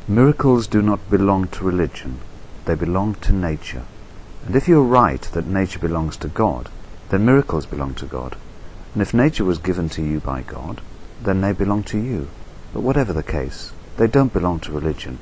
Miracles do not belong to religion, they belong to nature. And if you're right that nature belongs to God, then miracles belong to God. And if nature was given to you by God, then they belong to you. But whatever the case, they don't belong to religion.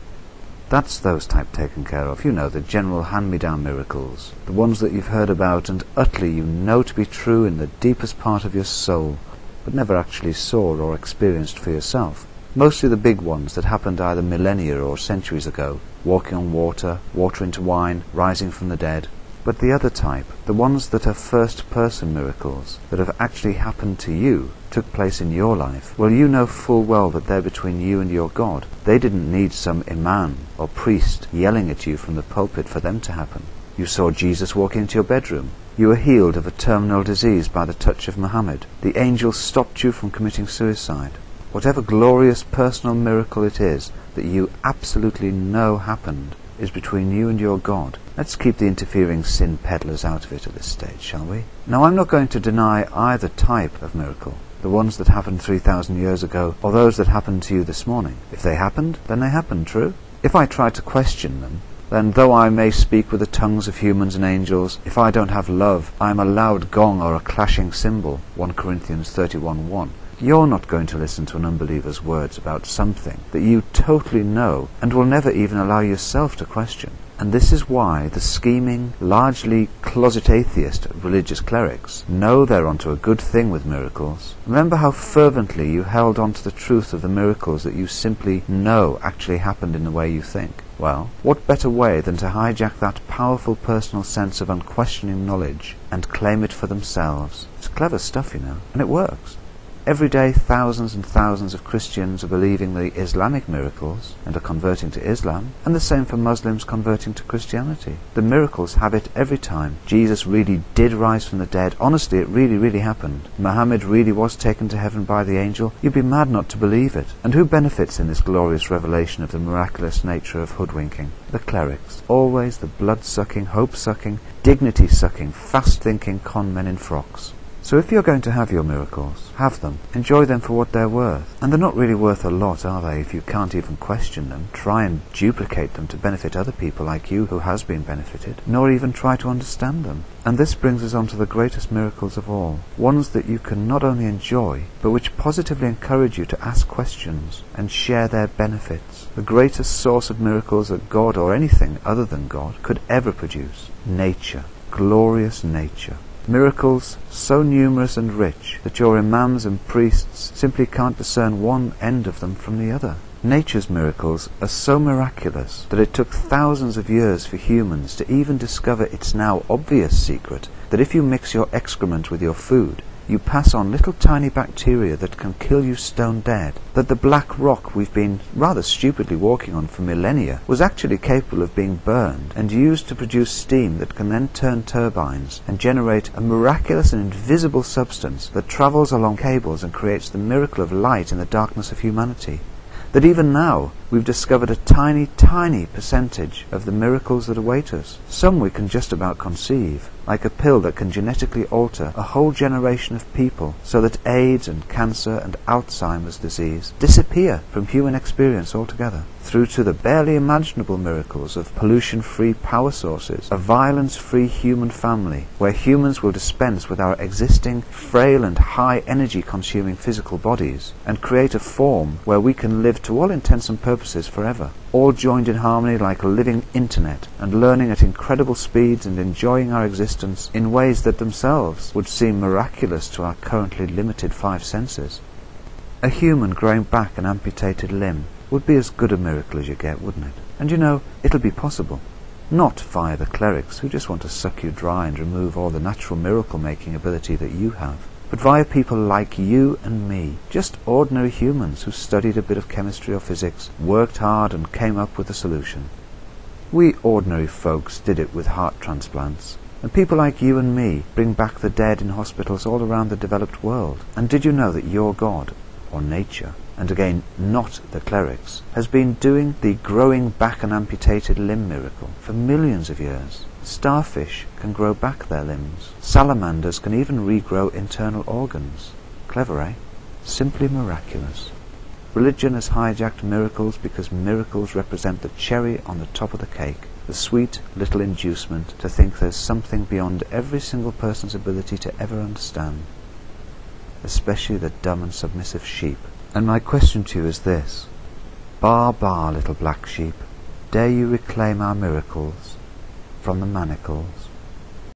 That's those type taken care of. You know, the general hand-me-down miracles, the ones that you've heard about and utterly you know to be true in the deepest part of your soul, but never actually saw or experienced for yourself. Mostly the big ones that happened either millennia or centuries ago, walking on water, water into wine, rising from the dead. But the other type, the ones that are first-person miracles, that have actually happened to you, took place in your life, well, you know full well that they're between you and your God. They didn't need some imam or priest yelling at you from the pulpit for them to happen. You saw Jesus walk into your bedroom. You were healed of a terminal disease by the touch of Muhammad. The angel stopped you from committing suicide. Whatever glorious personal miracle it is that you absolutely know happened is between you and your God. Let's keep the interfering sin peddlers out of it at this stage, shall we? Now, I'm not going to deny either type of miracle, the ones that happened 3,000 years ago, or those that happened to you this morning. If they happened, then they happened, true? If I try to question them, then though I may speak with the tongues of humans and angels, if I don't have love, I am a loud gong or a clashing cymbal, 1 Corinthians 31:1. You're not going to listen to an unbeliever's words about something that you totally know and will never even allow yourself to question. And this is why the scheming, largely closet atheist religious clerics know they're onto a good thing with miracles. Remember how fervently you held on to the truth of the miracles that you simply know actually happened in the way you think. Well, what better way than to hijack that powerful personal sense of unquestioning knowledge and claim it for themselves? It's clever stuff, you know, and it works. Every day thousands and thousands of Christians are believing the Islamic miracles and are converting to Islam, and the same for Muslims converting to Christianity. The miracles have it every time. Jesus really did rise from the dead. Honestly, it really happened. Muhammad really was taken to heaven by the angel. You'd be mad not to believe it. And who benefits in this glorious revelation of the miraculous nature of hoodwinking? The clerics. Always the blood-sucking, hope-sucking, dignity-sucking, fast-thinking con men in frocks. So if you're going to have your miracles, have them. Enjoy them for what they're worth. And they're not really worth a lot, are they, if you can't even question them, try and duplicate them to benefit other people like you who has been benefited, nor even try to understand them. And this brings us on to the greatest miracles of all, ones that you can not only enjoy, but which positively encourage you to ask questions and share their benefits. The greatest source of miracles that God or anything other than God could ever produce. Nature. Glorious nature. Miracles so numerous and rich that your imams and priests simply can't discern one end of them from the other. Nature's miracles are so miraculous that it took thousands of years for humans to even discover its now obvious secret, that if you mix your excrement with your food, you pass on little tiny bacteria that can kill you stone dead, that the black rock we've been rather stupidly walking on for millennia was actually capable of being burned and used to produce steam that can then turn turbines and generate a miraculous and invisible substance that travels along cables and creates the miracle of light in the darkness of humanity. That even now we've discovered a tiny percentage of the miracles that await us. Some we can just about conceive, like a pill that can genetically alter a whole generation of people so that AIDS and cancer and Alzheimer's disease disappear from human experience altogether, through to the barely imaginable miracles of pollution-free power sources, a violence-free human family, where humans will dispense with our existing frail and high energy-consuming physical bodies and create a form where we can live to all intents and purposes forever, all joined in harmony like a living internet, and learning at incredible speeds and enjoying our existence in ways that themselves would seem miraculous to our currently limited 5 senses. A human growing back an amputated limb would be as good a miracle as you get, wouldn't it? And you know, it'll be possible. Not via the clerics who just want to suck you dry and remove all the natural miracle-making ability that you have, but via people like you and me, just ordinary humans who studied a bit of chemistry or physics, worked hard and came up with a solution. We ordinary folks did it with heart transplants, and people like you and me bring back the dead in hospitals all around the developed world. And did you know that your God, or nature, and again not the clerics, has been doing the growing back an amputated limb miracle for millions of years? Starfish can grow back their limbs. Salamanders can even regrow internal organs. Clever, eh? Simply miraculous. Religion has hijacked miracles because miracles represent the cherry on the top of the cake, the sweet little inducement to think there's something beyond every single person's ability to ever understand, especially the dumb and submissive sheep. And my question to you is this: Ba, ba, little black sheep, dare you reclaim our miracles from the manacles?